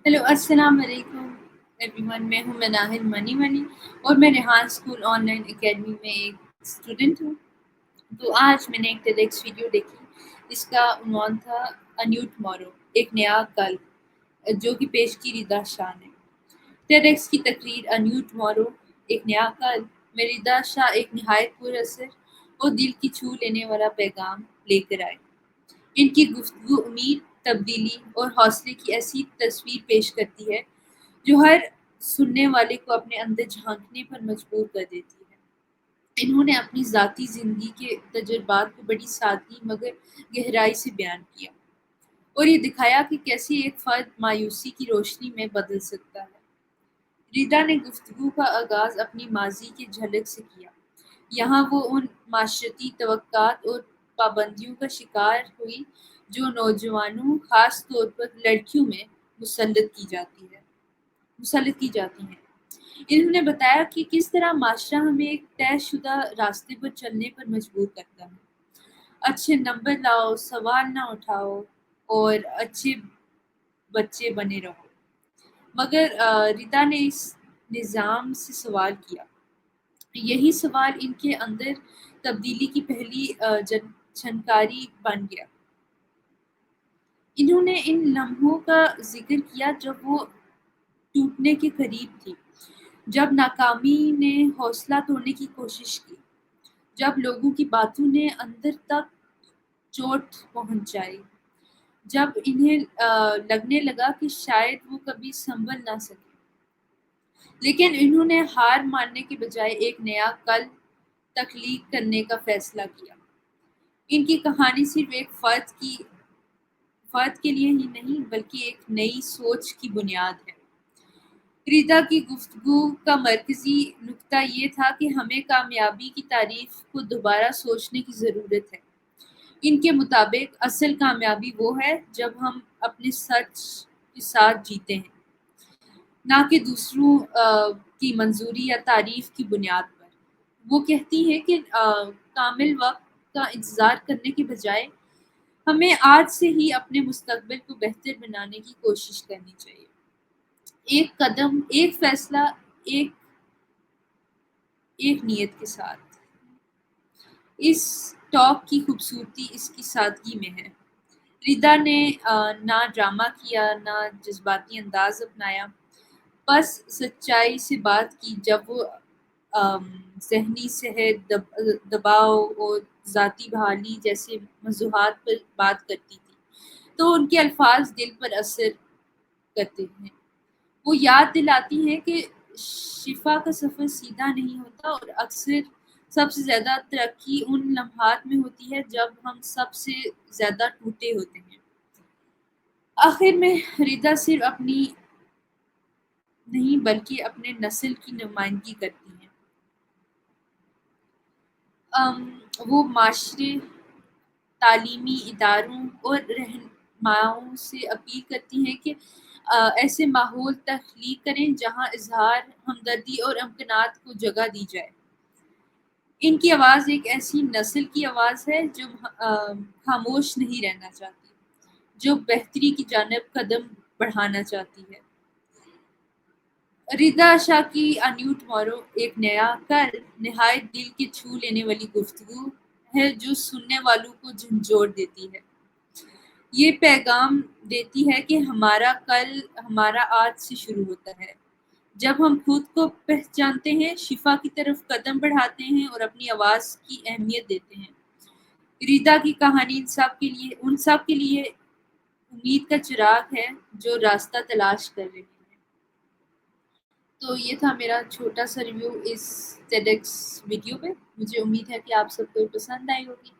Hello अस्सलाम वालेकुम everyone. मैं हूं मनाहिल मनी मनी और मैं रेहान स्कूल ऑनलाइन एकेडमी में एक स्टूडेंट हूं। तो आज मैंने एक टेडक्स वीडियो देखी। इसका उन्वान था अ न्यू टुमारो, एक नया कल, जो कि पेश की रिदा शाह ने। टेडक्स की तकरीर अ न्यू टुमारो, एक नया कल में रिदा शाह एक नहायत पुरअसर और दिल की छू लेने वाला पैगाम लेकर आए। इनकी गुफ्तगू उम्मीद, तब्दीली और हौसले की ऐसी तस्वीर पेश करती है जो हर सुनने वाले को अपने अंदर झांकने पर मजबूर कर देती है। इन्होंने अपनी ज़ाती ज़िंदगी के तजुर्बात को बड़ी सादगी मगर गहराई से बयान किया और ये दिखाया कि कैसे एक फ़र्द मायूसी की रोशनी में बदल सकता है। रिदा ने गुफ्तगू का आगाज़ अपनी माजी की झलक से किया। यहाँ वो उन माशरती तवक्कात और पाबंदियों का शिकार हुई जो नौजवानों, ख़ास तौर पर लड़कियों में मुसल्लत की जाती हैं। इन्होंने बताया कि किस तरह माशरा हमें एक तयशुदा रास्ते पर चलने पर मजबूर करता है। अच्छे नंबर लाओ, सवाल ना उठाओ और अच्छे बच्चे बने रहो। मगर रिदा ने इस निज़ाम से सवाल किया। यही सवाल इनके अंदर तब्दीली की पहली झनकारी बन गया। इन्होंने इन लम्हों का जिक्र किया जब वो टूटने के करीब थी, जब नाकामी ने हौसला तोड़ने की कोशिश की, जब लोगों की बातों ने अंदर तक चोट पहुंचाई, जब इन्हें लगने लगा कि शायद वो कभी संभल ना सके। लेकिन इन्होंने हार मानने के बजाय एक नया कल तख्लीक करने का फैसला किया। इनकी कहानी सिर्फ एक फ़र्द के लिए ही नहीं बल्कि एक नई सोच की बुनियाद है। रिदा की गुफ्तगू का मरकज़ी नुक्ता ये था कि हमें कामयाबी की तारीफ़ को दोबारा सोचने की ज़रूरत है। इनके मुताबिक असल कामयाबी वो है जब हम अपने सच के साथ जीते हैं, ना कि दूसरों की मंजूरी या तारीफ की बुनियाद पर। वो कहती है कि कामिल वक्त का इंतज़ार करने के बजाय हमें आज से ही अपने मुस्तकबिल को बेहतर बनाने की कोशिश करनी चाहिए। एक कदम, एक फैसला, एक एक नीयत के साथ। इस टॉक की खूबसूरती इसकी सादगी में है। रिदा ने ना ड्रामा किया, ना जज्बाती अंदाज अपनाया, बस सच्चाई से बात की। जब वो ज़हनी सेहत, दबाव और ज़ाती बहाली जैसे मौज़ूआत पर बात करती थी, तो उनके अल्फाज दिल पर असर करते हैं। वो याद दिलाती हैं कि शिफा का सफ़र सीधा नहीं होता और अक्सर सबसे ज़्यादा तरक्की उन लम्हात में होती है जब हम सबसे ज़्यादा टूटे होते हैं। आखिर में रिदा सिर्फ अपनी नहीं बल्कि अपने नस्ल की नुमाइंदगी करती हैं। अम, वो माशरे, तालीमी इदारों और रहनुमाओं से अपील करती हैं कि ऐसे माहौल तख्लीक करें जहाँ इजहार, हमदर्दी और अमकनात को जगह दी जाए। इनकी आवाज़ एक ऐसी नस्ल की आवाज़ है जो खामोश नहीं रहना चाहती, जो बेहतरी की जानिब कदम बढ़ाना चाहती है। रिदा शाह की अ न्यू टुमारो, एक नया कल, निहायत दिल के छू लेने वाली गुफ्तगू है जो सुनने वालों को झंझोड़ देती है। ये पैगाम देती है कि हमारा कल हमारा आज से शुरू होता है। जब हम खुद को पहचानते हैं, शिफा की तरफ कदम बढ़ाते हैं और अपनी आवाज़ की अहमियत देते हैं। रिदा की कहानी उन सब के लिए उम्मीद का चिराग है जो रास्ता तलाश कर रहे हैं। तो ये था मेरा छोटा सा रिव्यू इस TEDx वीडियो पे। मुझे उम्मीद है कि आप सबको पसंद आई होगी।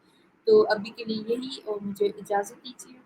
तो अभी के लिए यही और मुझे इजाज़त दीजिए।